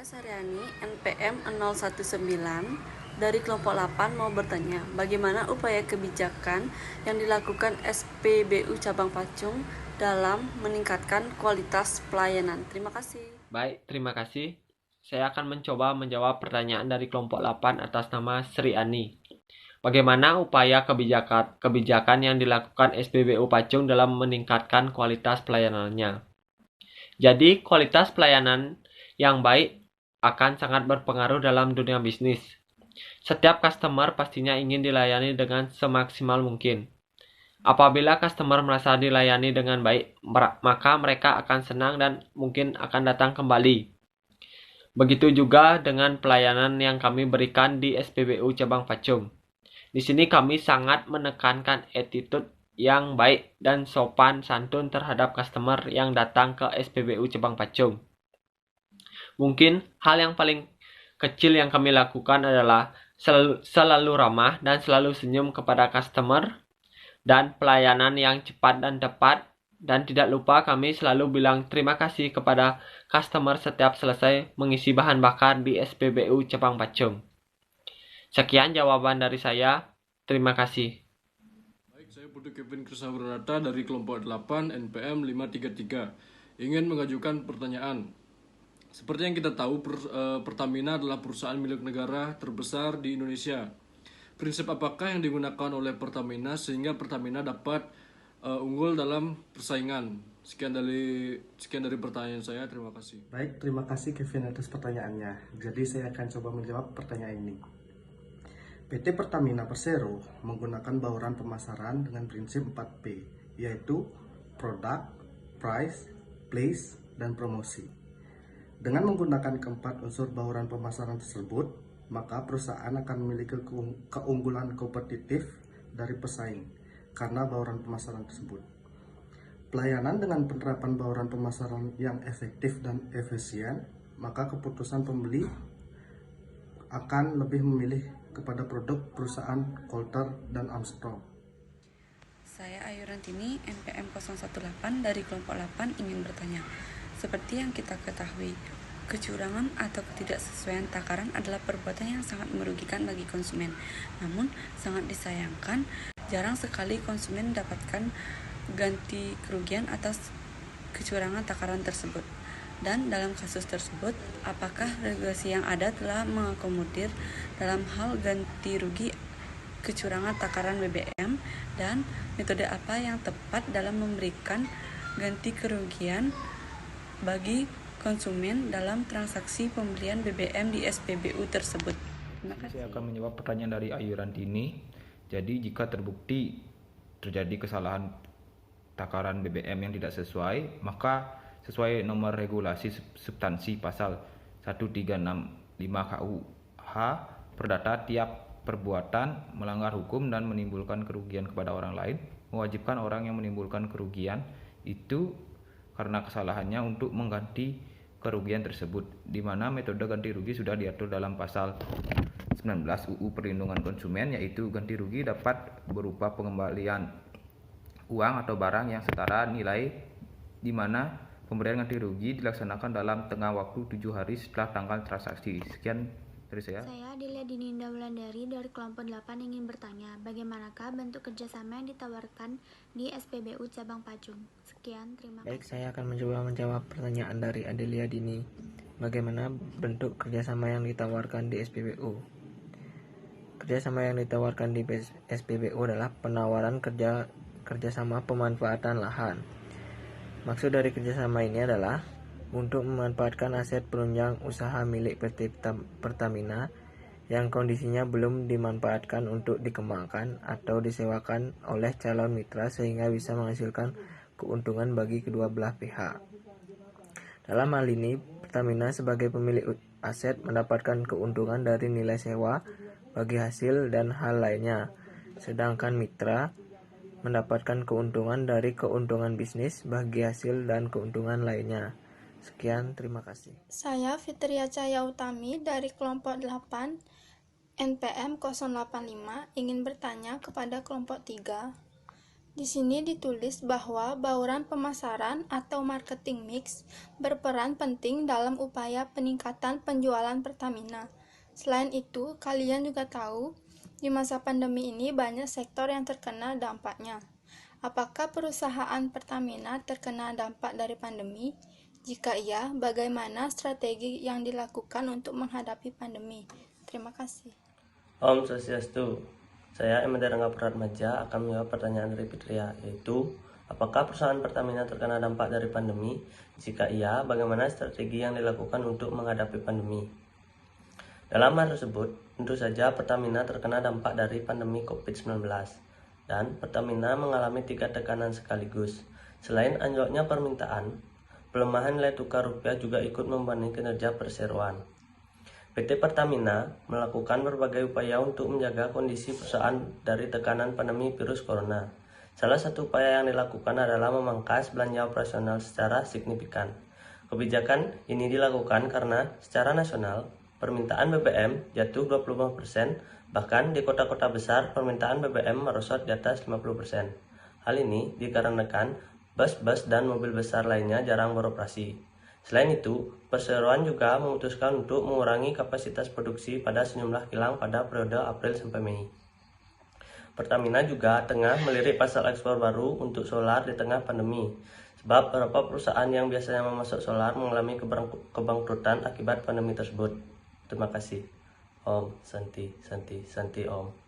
Saryani, NPM 019 dari kelompok 8 mau bertanya, bagaimana upaya kebijakan yang dilakukan SPBU Cabang Pacung dalam meningkatkan kualitas pelayanan? Terima kasih. Baik, terima kasih. Saya akan mencoba menjawab pertanyaan dari kelompok 8 atas nama Sri Ani. Bagaimana upaya kebijakan yang dilakukan SPBU Pacung dalam meningkatkan kualitas pelayanannya? Jadi, kualitas pelayanan yang baik akan sangat berpengaruh dalam dunia bisnis. Setiap customer pastinya ingin dilayani dengan semaksimal mungkin. Apabila customer merasa dilayani dengan baik, maka mereka akan senang dan mungkin akan datang kembali. Begitu juga dengan pelayanan yang kami berikan di SPBU Cabang Pacung. Di sini kami sangat menekankan attitude yang baik dan sopan santun terhadap customer yang datang ke SPBU Cabang Pacung. Mungkin hal yang paling kecil yang kami lakukan adalah selalu ramah dan selalu senyum kepada customer dan pelayanan yang cepat dan tepat, dan tidak lupa kami selalu bilang terima kasih kepada customer setiap selesai mengisi bahan bakar di SPBU Cabang Pacung. Sekian jawaban dari saya. Terima kasih. Baik, saya Putu Kevin Krisnawardana dari kelompok 8 NPM 533 ingin mengajukan pertanyaan. Seperti yang kita tahu, Pertamina adalah perusahaan milik negara terbesar di Indonesia. Prinsip apakah yang digunakan oleh Pertamina sehingga Pertamina dapat unggul dalam persaingan? Sekian dari pertanyaan saya. Terima kasih. Baik, terima kasih Kevin atas pertanyaannya. Jadi saya akan coba menjawab pertanyaan ini. PT Pertamina Persero menggunakan bauran pemasaran dengan prinsip 4P, yaitu produk, price, place, dan promosi. Dengan menggunakan keempat unsur bauran pemasaran tersebut, maka perusahaan akan memiliki keunggulan kompetitif dari pesaing karena bauran pemasaran tersebut. Pelayanan dengan penerapan bauran pemasaran yang efektif dan efisien, maka keputusan pembeli akan lebih memilih kepada produk perusahaan Coulter dan Armstrong. Saya Ayu Rantini, NPM 018 dari kelompok 8 ingin bertanya. Seperti yang kita ketahui, kecurangan atau ketidaksesuaian takaran adalah perbuatan yang sangat merugikan bagi konsumen. Namun, sangat disayangkan, jarang sekali konsumen mendapatkan ganti kerugian atas kecurangan takaran tersebut. Dan dalam kasus tersebut, apakah regulasi yang ada telah mengakomodir dalam hal ganti rugi kecurangan takaran BBM, dan metode apa yang tepat dalam memberikan ganti kerugian bagi konsumen dalam transaksi pembelian BBM di SPBU tersebut? Terima kasih. Saya akan menjawab pertanyaan dari Ayu Rantini. Jadi jika terbukti terjadi kesalahan takaran BBM yang tidak sesuai, maka sesuai nomor regulasi substansi pasal 1365 KUH Perdata, tiap perbuatan melanggar hukum dan menimbulkan kerugian kepada orang lain mewajibkan orang yang menimbulkan kerugian itu karena kesalahannya untuk mengganti kerugian tersebut, di mana metode ganti rugi sudah diatur dalam pasal 19 UU Perlindungan Konsumen, yaitu ganti rugi dapat berupa pengembalian uang atau barang yang setara nilai, di mana pemberian ganti rugi dilaksanakan dalam tengah waktu 7 hari setelah tanggal transaksi. Sekian dari saya. Saya Delia Dininda Wulandari dari kelompok 8 ingin bertanya, bagaimanakah bentuk kerjasama yang ditawarkan di SPBU Cabang Pacung? Sekian, terima kasih. Baik, saya akan mencoba menjawab pertanyaan dari Adelia Dini. Bagaimana bentuk kerjasama yang ditawarkan di SPBU? Kerjasama yang ditawarkan di SPBU adalah penawaran kerjasama pemanfaatan lahan. Maksud dari kerjasama ini adalah untuk memanfaatkan aset penunjang usaha milik PT Pertamina yang kondisinya belum dimanfaatkan untuk dikembangkan atau disewakan oleh calon mitra sehingga bisa menghasilkan keuntungan bagi kedua belah pihak. Dalam hal ini, Pertamina sebagai pemilik aset mendapatkan keuntungan dari nilai sewa bagi hasil dan hal lainnya, sedangkan mitra mendapatkan keuntungan dari keuntungan bisnis bagi hasil dan keuntungan lainnya. Sekian, terima kasih. Saya Fitria Cahaya Utami dari kelompok 8 NPM 085 ingin bertanya kepada kelompok 3. Di sini ditulis bahwa bauran pemasaran atau marketing mix berperan penting dalam upaya peningkatan penjualan Pertamina. Selain itu, kalian juga tahu, di masa pandemi ini banyak sektor yang terkena dampaknya. Apakah perusahaan Pertamina terkena dampak dari pandemi? Jika iya, bagaimana strategi yang dilakukan untuk menghadapi pandemi? Terima kasih. Om Swastiastu. Saya Emmanuel Rangga Pratmaja akan menjawab pertanyaan dari Fitria, yaitu apakah perusahaan Pertamina terkena dampak dari pandemi? Jika iya, bagaimana strategi yang dilakukan untuk menghadapi pandemi? Dalam hal tersebut, tentu saja Pertamina terkena dampak dari pandemi COVID-19 dan Pertamina mengalami 3 tekanan sekaligus. Selain anjloknya permintaan, pelemahan nilai tukar rupiah juga ikut membantu kinerja perseroan. PT Pertamina melakukan berbagai upaya untuk menjaga kondisi perusahaan dari tekanan pandemi virus corona. Salah satu upaya yang dilakukan adalah memangkas belanja operasional secara signifikan. Kebijakan ini dilakukan karena secara nasional, permintaan BBM jatuh 25%, bahkan di kota-kota besar permintaan BBM merosot di atas 50%. Hal ini dikarenakan bus-bus dan mobil besar lainnya jarang beroperasi. Selain itu, perseroan juga memutuskan untuk mengurangi kapasitas produksi pada sejumlah kilang pada periode April sampai Mei. Pertamina juga tengah melirik pasar ekspor baru untuk solar di tengah pandemi, sebab beberapa perusahaan yang biasanya memasok solar mengalami kebangkrutan akibat pandemi tersebut. Terima kasih. Om Santi Santi Santi Om.